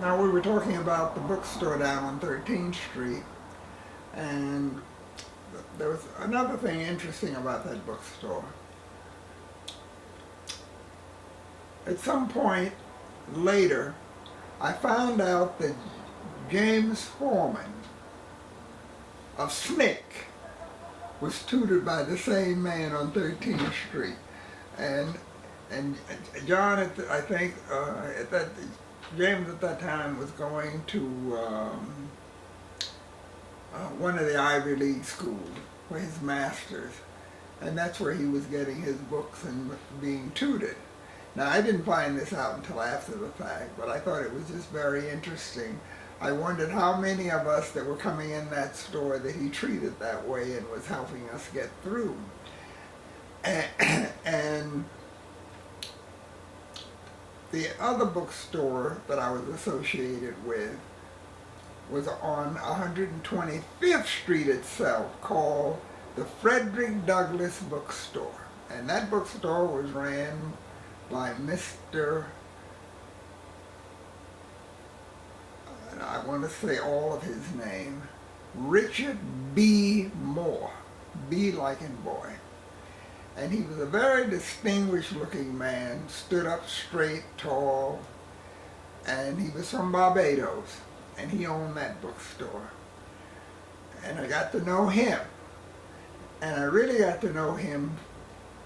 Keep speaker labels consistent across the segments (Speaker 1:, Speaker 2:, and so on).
Speaker 1: Now, we were talking about the bookstore down on 13th Street, and there was another thing interesting about that bookstore. At some point later, I found out that James Foreman of SNCC was tutored by the same man on 13th Street. And John, I think, James at that time was going to one of the Ivy League schools for his master's, and that's where he was getting his books and being tutored. Now, I didn't find this out until after the fact, but I thought it was just very interesting. I wondered how many of us that were coming in that store that he treated that way and was helping us get through. And the other bookstore that I was associated with was on 125th Street itself, called the Frederick Douglass Bookstore. And that bookstore was ran by Mr. and I want to say all of his name, Richard B. Moore, B like in boy. And he was a very distinguished looking man, stood up straight, tall, and he was from Barbados, and he owned that bookstore. And I got to know him, and I really got to know him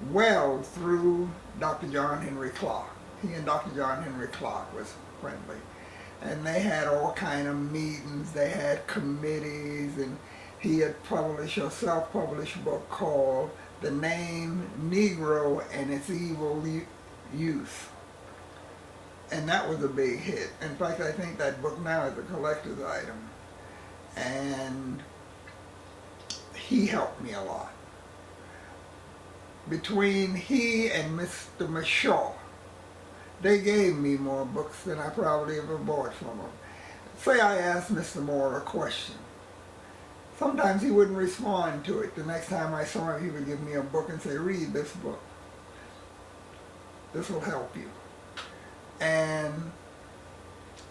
Speaker 1: well through Dr. John Henry Clark. He and Dr. John Henry Clark was friendly. And they had all kind of meetings, they had committees, and he had published a self-published book called The Name Negro and Its Evil Use. And that was a big hit. In fact, I think that book now is a collector's item. And he helped me a lot. Between he and Mr. Mashaw, they gave me more books than I probably ever bought from them. Say I asked Mr. Moore a question. Sometimes he wouldn't respond to it. The next time I saw him, he would give me a book and say, read this book. This will help you. And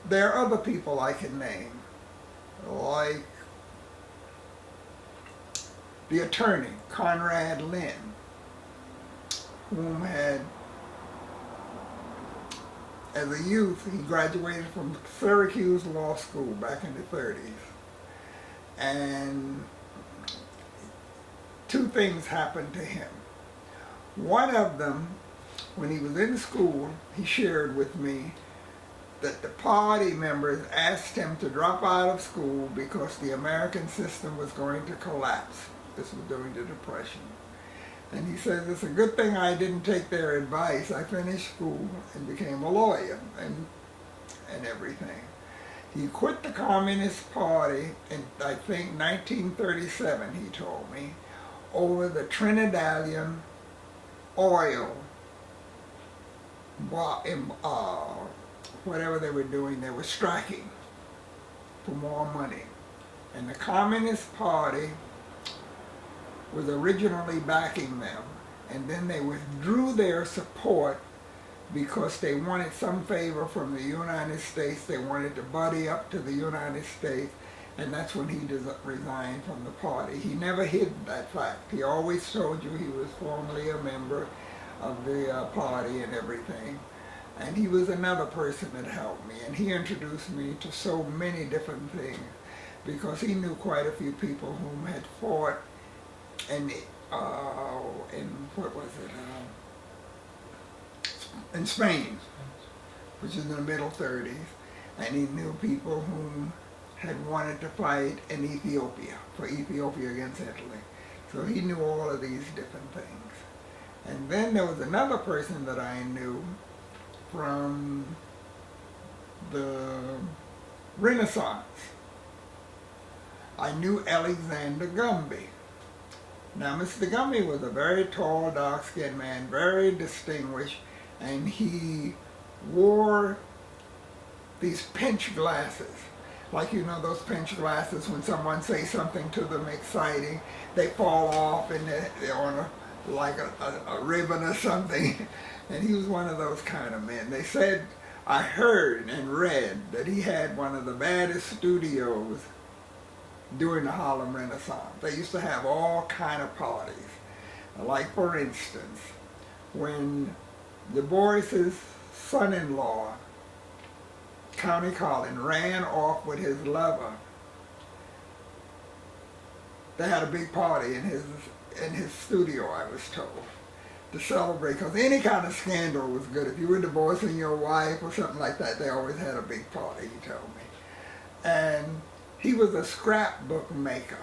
Speaker 1: there are other people I can name, like the attorney, Conrad Lynn, whom had, as a youth, he graduated from Syracuse Law School back in the 30s. And two things happened to him. One of them, when he was in school, he shared with me that the party members asked him to drop out of school because the American system was going to collapse. This was during the Depression. And he says, it's a good thing I didn't take their advice. I finished school and became a lawyer and everything. He quit the Communist Party in, I think, 1937, he told me, over the Trinidadian oil, whatever they were doing, they were striking for more money. And the Communist Party was originally backing them, and then they withdrew their support because they wanted some favor from the United States. They wanted to buddy up to the United States, and that's when he resigned from the party. He never hid that fact. He always told you he was formerly a member of the party and everything. And he was another person that helped me, and he introduced me to so many different things because he knew quite a few people whom had fought in what was it? In Spain, which is in the middle 30s, and he knew people whom had wanted to fight in Ethiopia, for Ethiopia against Italy. So he knew all of these different things. And then there was another person that I knew from the Renaissance. I knew Alexander Gumby. Now, Mr. Gumby was a very tall, dark-skinned man, very distinguished, and he wore these pinch glasses. Like, you know, those pinch glasses, when someone says something to them exciting, they fall off and they're on like a ribbon or something. And he was one of those kind of men. They said I heard and read that he had one of the baddest studios during the Harlem Renaissance. They used to have all kind of parties. Like, for instance, when Du Bois's son-in-law, County Collin, ran off with his lover, they had a big party in his studio, I was told, to celebrate, because any kind of scandal was good. If you were divorcing your wife or something like that, they always had a big party, he told me. And he was a scrapbook maker.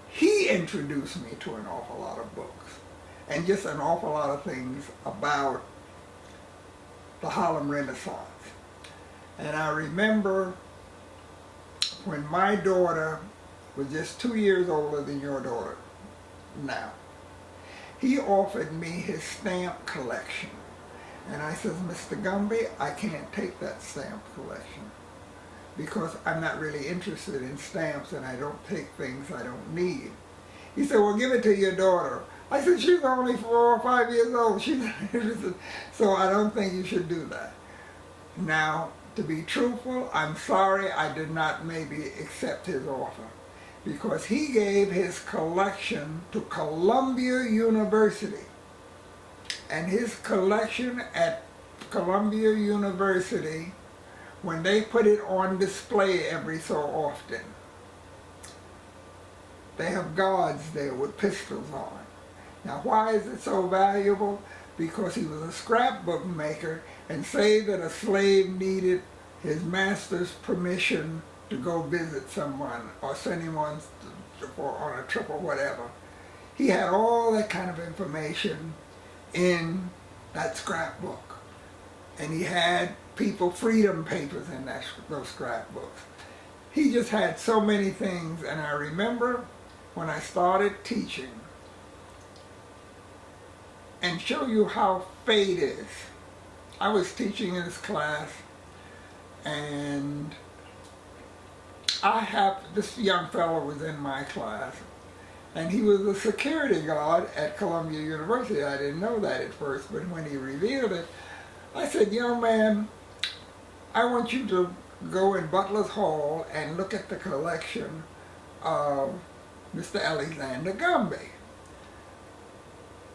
Speaker 1: He introduced me to an awful lot of books and just an awful lot of things about the Harlem Renaissance. And I remember when my daughter was just 2 years older than your daughter now, he offered me his stamp collection. And I says, Mr. Gumby, I can't take that stamp collection because I'm not really interested in stamps and I don't take things I don't need. He said, well, give it to your daughter. I said, she's only 4 or 5 years old. She's not interested. So I don't think you should do that. Now, to be truthful, I'm sorry I did not maybe accept his offer, because he gave his collection to Columbia University. And his collection at Columbia University, when they put it on display every so often, they have guards there with pistols on. Now, why is it so valuable? Because he was a scrapbook maker, and say that a slave needed his master's permission to go visit someone or send him on a trip or whatever. He had all that kind of information in that scrapbook. And he had people freedom papers in those scrapbooks. He just had so many things. And I remember when I started teaching, and show you how fate is. I was teaching in this class, and this young fellow was in my class, and he was a security guard at Columbia University. I didn't know that at first, but when he revealed it, I said, young man, I want you to go in Butler's Hall and look at the collection of Mr. Alexander Gumby.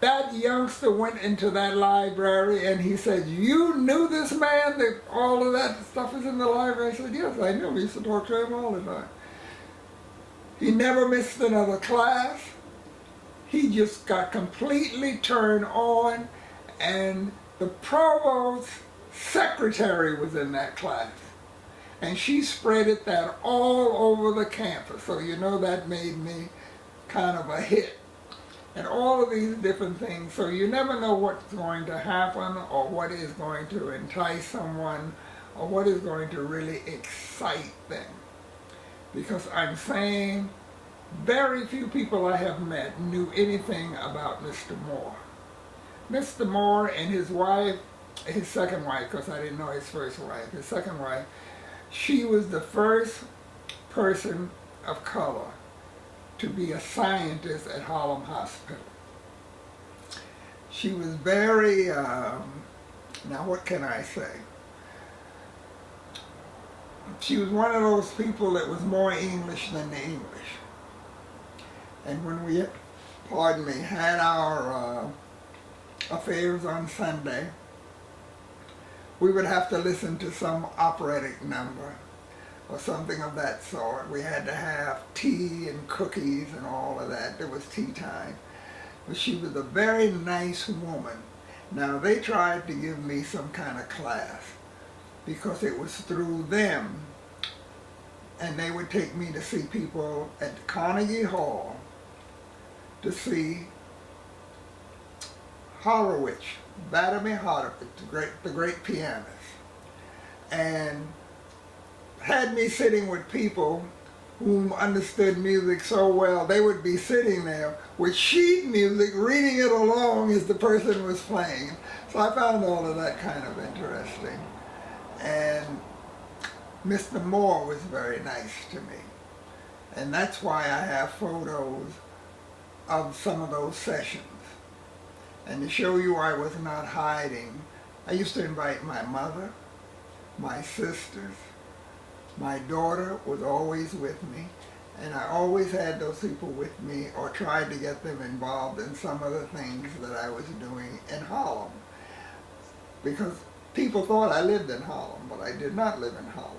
Speaker 1: That youngster went into that library and he said, you knew this man, that all of that stuff is in the library? I said, yes, I knew him. I used to talk to him all the time. He never missed another class. He just got completely turned on, and the provost's secretary was in that class. And she spread that all over the campus. So you know that made me kind of a hit. And all of these different things. So you never know what's going to happen, or what is going to entice someone, or what is going to really excite them. Because I'm saying very few people I have met knew anything about Mr. Moore. Mr. Moore and his wife, his second wife, because I didn't know his first wife, his second wife, she was the first person of color to be a scientist at Harlem Hospital. She was very, now what can I say? She was one of those people that was more English than the English. And when we, pardon me, had our affairs on Sunday, we would have to listen to some operatic number or something of that sort. We had to have tea and cookies and all of that. There was tea time. But she was a very nice woman. Now, they tried to give me some kind of class because it was through them. And they would take me to see people at Carnegie Hall to see Horowitz, Vladimir Horowitz, the great pianist. And had me sitting with people whom understood music so well, they would be sitting there with sheet music, reading it along as the person was playing. So I found all of that kind of interesting. And Mr. Moore was very nice to me. And that's why I have photos of some of those sessions. And to show you I was not hiding, I used to invite my mother, my sisters. My daughter was always with me, and I always had those people with me or tried to get them involved in some of the things that I was doing in Harlem. Because people thought I lived in Harlem, but I did not live in Harlem.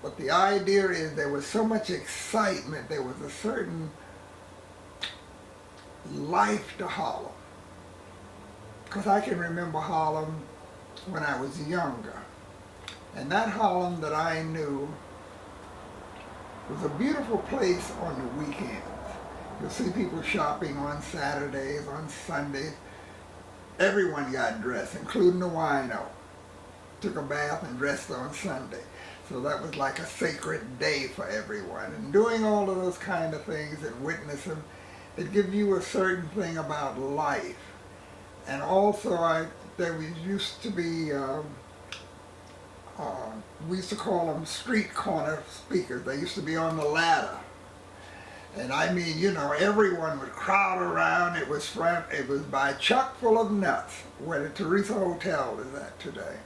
Speaker 1: But the idea is there was so much excitement, there was a certain life to Harlem. Because I can remember Harlem when I was younger. And that Harlem that I knew was a beautiful place on the weekends. You'll see people shopping on Saturdays, on Sundays. Everyone got dressed, including the wino. Took a bath and dressed on Sunday. So that was like a sacred day for everyone. And doing all of those kind of things and witness them, it gives you a certain thing about life. And also there used to be, we used to call them street corner speakers. They used to be on the ladder. And I mean, you know, everyone would crowd around. It was by Chuck Full of Nuts, where the Teresa Hotel is at today.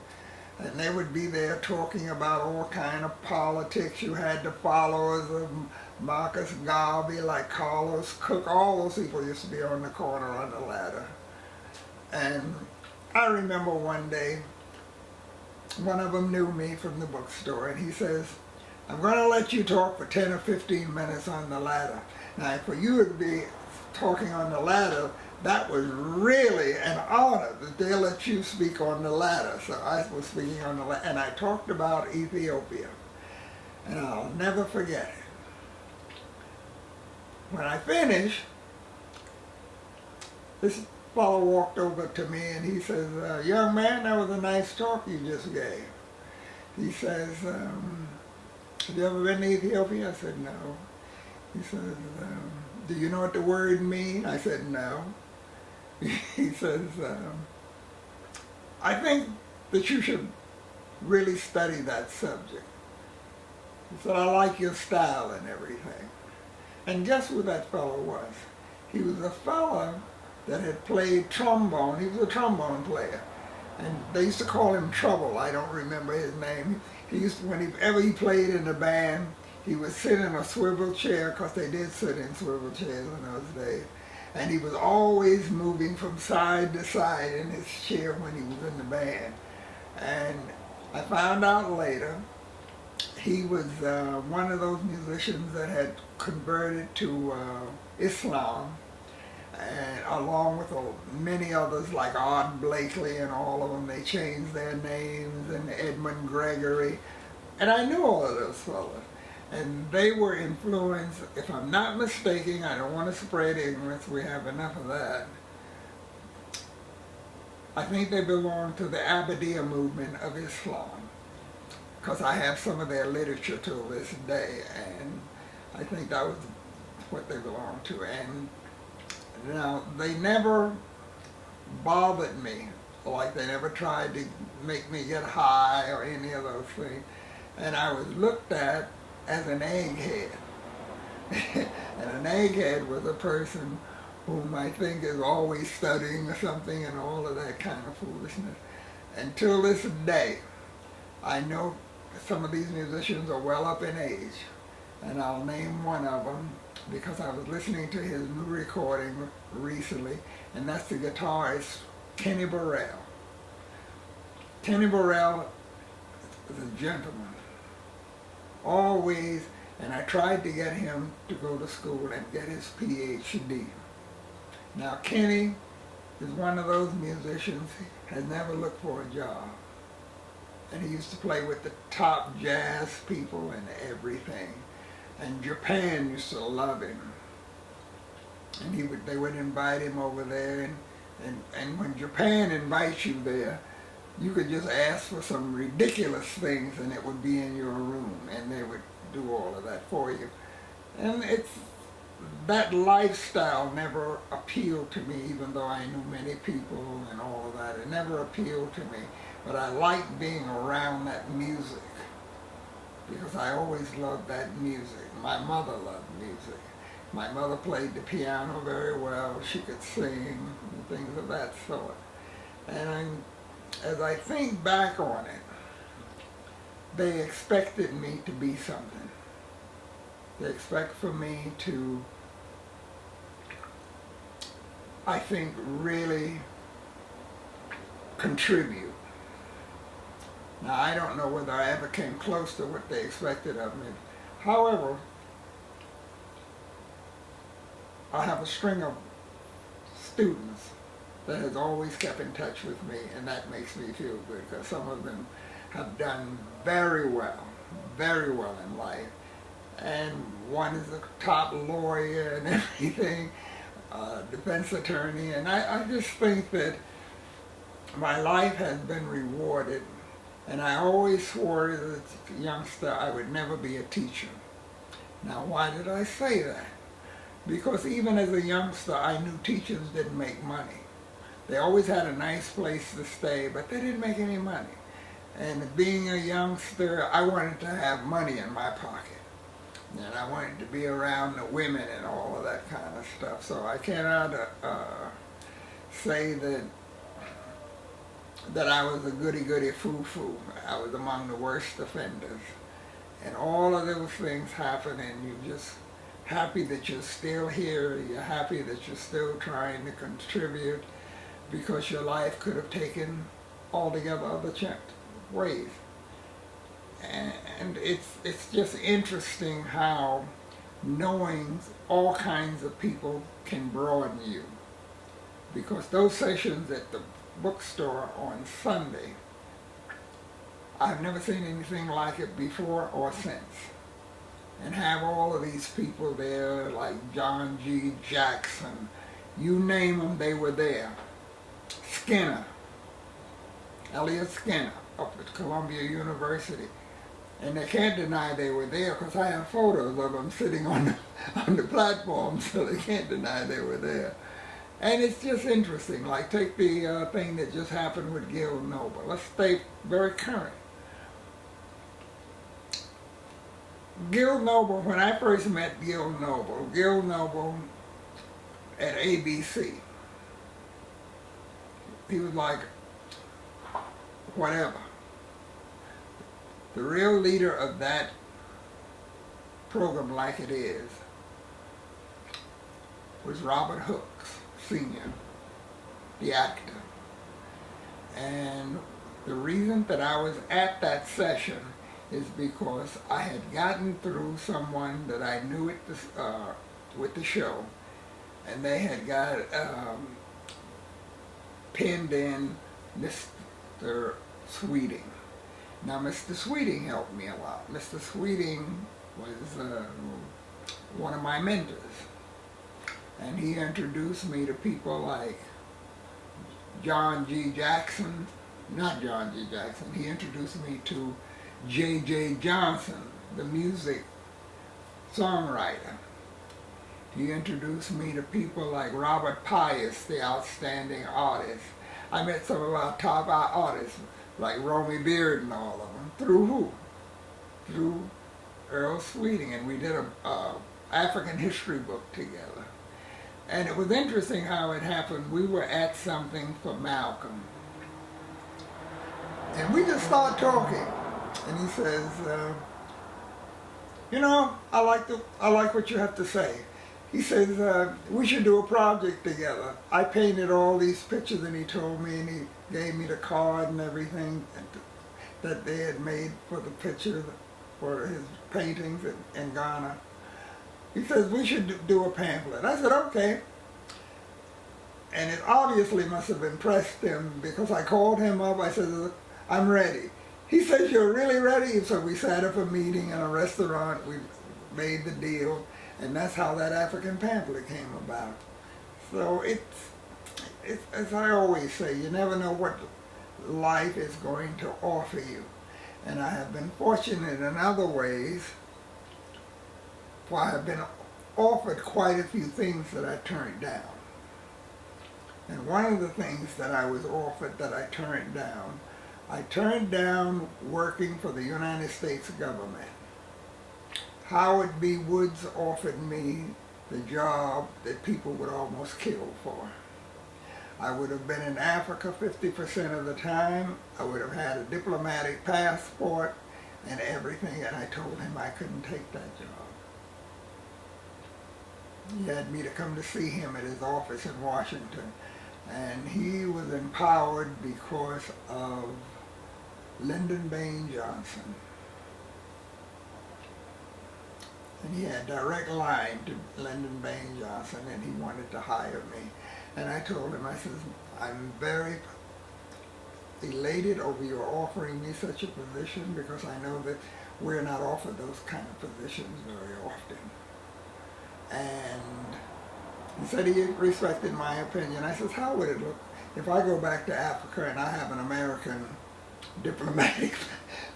Speaker 1: And they would be there talking about all kind of politics. You had the followers of Marcus Garvey, like Carlos Cook. All those people used to be on the corner on the ladder. And I remember one day, one of them knew me from the bookstore, and he says, "I'm going to let you talk for 10 or 15 minutes on the ladder." Now, for you to be talking on the ladder, that was really an honor that they let you speak on the ladder. So I was speaking on the ladder, and I talked about Ethiopia. And I'll never forget it. When I finished, this fellow walked over to me and he says, "Young man, that was a nice talk you just gave." He says, "Have you ever been to Ethiopia?" I said, "No." He says, "Do you know what the word means?" I said, "No." He says, "I think that you should really study that subject." He said, "I like your style and everything." And guess who that fellow was? He was a fellow that had played trombone. He was a trombone player. And they used to call him Trouble. I don't remember his name. He used to, whenever he played in the band, he would sit in a swivel chair, because they did sit in swivel chairs in those days. And he was always moving from side to side in his chair when he was in the band. And I found out later, he was one of those musicians that had converted to Islam, and along with many others like Art Blakely and all of them. They changed their names, and Edmund Gregory. And I knew all of those fellas. And they were influenced, if I'm not mistaken, I don't want to spread ignorance, we have enough of that. I think they belong to the Ahmadiyya movement of Islam, because I have some of their literature till this day, and I think that was what they belong to. And now, they never bothered me, like they never tried to make me get high or any of those things. And I was looked at as an egghead. And an egghead was a person whom I think is always studying or something and all of that kind of foolishness. Until this day, I know some of these musicians are well up in age. And I'll name one of them, because I was listening to his new recording recently, and that's the guitarist Kenny Burrell. Kenny Burrell is a gentleman, always, and I tried to get him to go to school and get his PhD. Now Kenny is one of those musicians, has never looked for a job. And he used to play with the top jazz people and everything. And Japan used to love him. And they would invite him over there, and when Japan invites you there, you could just ask for some ridiculous things and it would be in your room, and they would do all of that for you. And that lifestyle never appealed to me, even though I knew many people and all of that. It never appealed to me. But I liked being around that music, because I always loved that music. My mother loved music. My mother played the piano very well. She could sing and things of that sort. And as I think back on it, they expected me to be something. They expect for me to, I think, really contribute. Now, I don't know whether I ever came close to what they expected of me. However, I have a string of students that has always kept in touch with me, and that makes me feel good, because some of them have done very well in life. And one is a top lawyer and everything, defense attorney, and I just think that my life has been rewarded. And I always swore as a youngster I would never be a teacher. Now, why did I say that? Because even as a youngster, I knew teachers didn't make money. They always had a nice place to stay, but they didn't make any money. And being a youngster, I wanted to have money in my pocket. And I wanted to be around the women and all of that kind of stuff. So I cannot say that I was a goody-goody foo-foo. I was among the worst offenders. And all of those things happen, and you're just happy that you're still here. You're happy that you're still trying to contribute, because your life could have taken altogether other ways. And it's just interesting how knowing all kinds of people can broaden you. Because those sessions at the bookstore on Sunday, I've never seen anything like it before or since. And have all of these people there, like John G. Jackson, you name them, they were there. Skinner, Elliot Skinner, up at Columbia University. And they can't deny they were there, because I have photos of them sitting on the platform, so they can't deny they were there. And it's just interesting. Like, take the thing that just happened with Gil Noble. Let's stay very current. Gil Noble, when I first met Gil Noble at ABC, he was like, whatever. The real leader of that program, Like It Is, was Robert Hooks, Sr., the actor. And the reason that I was at that session is because I had gotten through someone that I knew with the show, and they had got pinned in Mr. Sweeting. Now, Mr. Sweeting helped me a lot. Mr. Sweeting was one of my mentors. And he introduced me to people like John G. Jackson, not John G. Jackson, he introduced me to J.J. Johnson, the music songwriter. He introduced me to people like Robert Pius, the outstanding artist. I met some of our top artists, like Romy Beard and all of them. Through who? Through Earl Sweeting, and we did a African history book together. And it was interesting how it happened. We were at something for Malcolm, and we just started talking. And he says, you know, I like what you have to say. He says, we should do a project together. I painted all these pictures, and he told me, and he gave me the card and everything that they had made for the picture, for his paintings in Ghana. He says, we should do a pamphlet. I said, okay. And it obviously must have impressed him, because I called him up. I said, I'm ready. He says, you're really ready? So we sat up a meeting in a restaurant. We made the deal. And that's how that African pamphlet came about. So it's as I always say, you never know what life is going to offer you. And I have been fortunate in other ways, for I have been offered quite a few things that I turned down. And one of the things that I was offered that I turned down working for the United States government. Howard B. Woods offered me the job that people would almost kill for. I would have been in Africa 50% of the time. I would have had a diplomatic passport, and everything, and I told him I couldn't take that job. He had me to come to see him at his office in Washington, and he was empowered because of Lyndon Baines Johnson. And he had direct line to Lyndon Baines Johnson, and he wanted to hire me. And I told him, I said, I'm very elated over your offering me such a position, because I know that we're not offered those kind of positions very often. And he said he respected my opinion. I said, how would it look if I go back to Africa and I have an American diplomatic,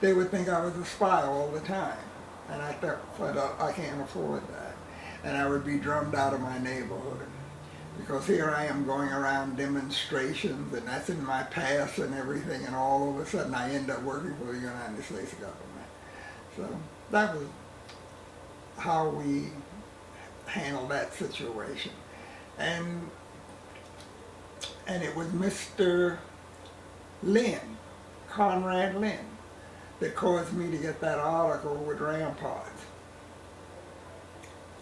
Speaker 1: they would think I was a spy all the time. And I thought, I can't afford that. And I would be drummed out of my neighborhood. Because here I am going around demonstrations, and that's in my past and everything, and all of a sudden I end up working for the United States government. So that was how we handled that situation. And it was Mr. Lynn, Conrad Lynn, that caused me to get that article with Ramparts.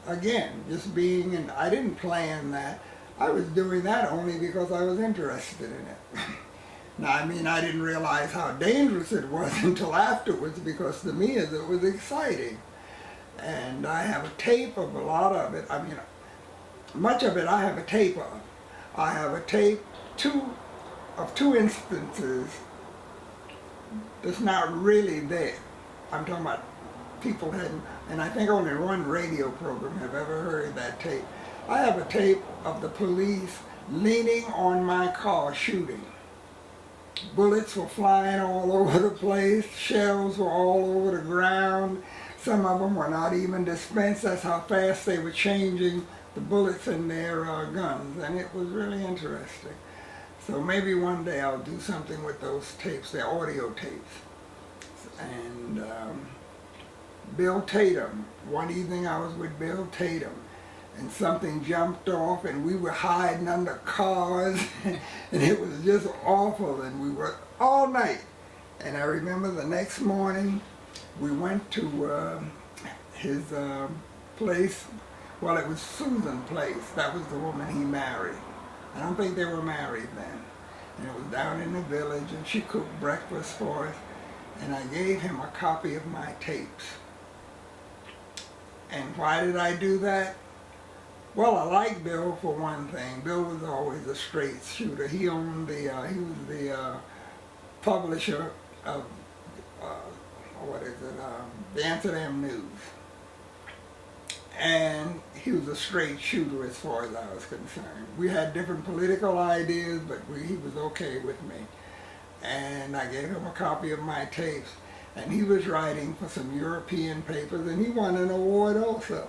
Speaker 1: Again, just being, and I didn't plan that. I was doing that only because I was interested in it. Now, I mean, I didn't realize how dangerous it was until afterwards, because to me it was exciting. And I have a tape of a lot of it. I mean, much of it I have a tape of. I have a tape of two instances that's not really there. I'm talking about people hadn't, and I think only one radio program have ever heard that tape. I have a tape of the police leaning on my car shooting. Bullets were flying all over the place, shells were all over the ground. Some of them were not even dispensed. That's how fast they were changing the bullets in their guns, and it was really interesting. So maybe one day I'll do something with those tapes, they're audio tapes. And Bill Tatum, one evening I was with Bill Tatum, and something jumped off, and we were hiding under cars, and it was just awful, and we were all night. And I remember the next morning, we went to his place. Well, it was Susan's place. That was the woman he married. I don't think they were married then. And it was down in the village, and she cooked breakfast for us, and I gave him a copy of my tapes. And why did I do that? Well, I liked Bill for one thing. Bill was always a straight shooter. He owned the, he was the publisher of, the Amsterdam News. And he was a straight shooter as far as I was concerned. We had different political ideas, but he was okay with me. And I gave him a copy of my tapes, and he was writing for some European papers, and he won an award also.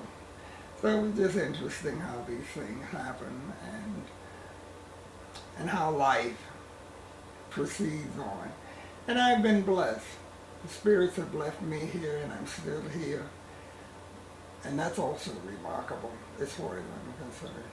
Speaker 1: So it was just interesting how these things happen, and how life proceeds on. And I've been blessed. The spirits have left me here, and I'm still here. And that's also remarkable as far as I'm concerned.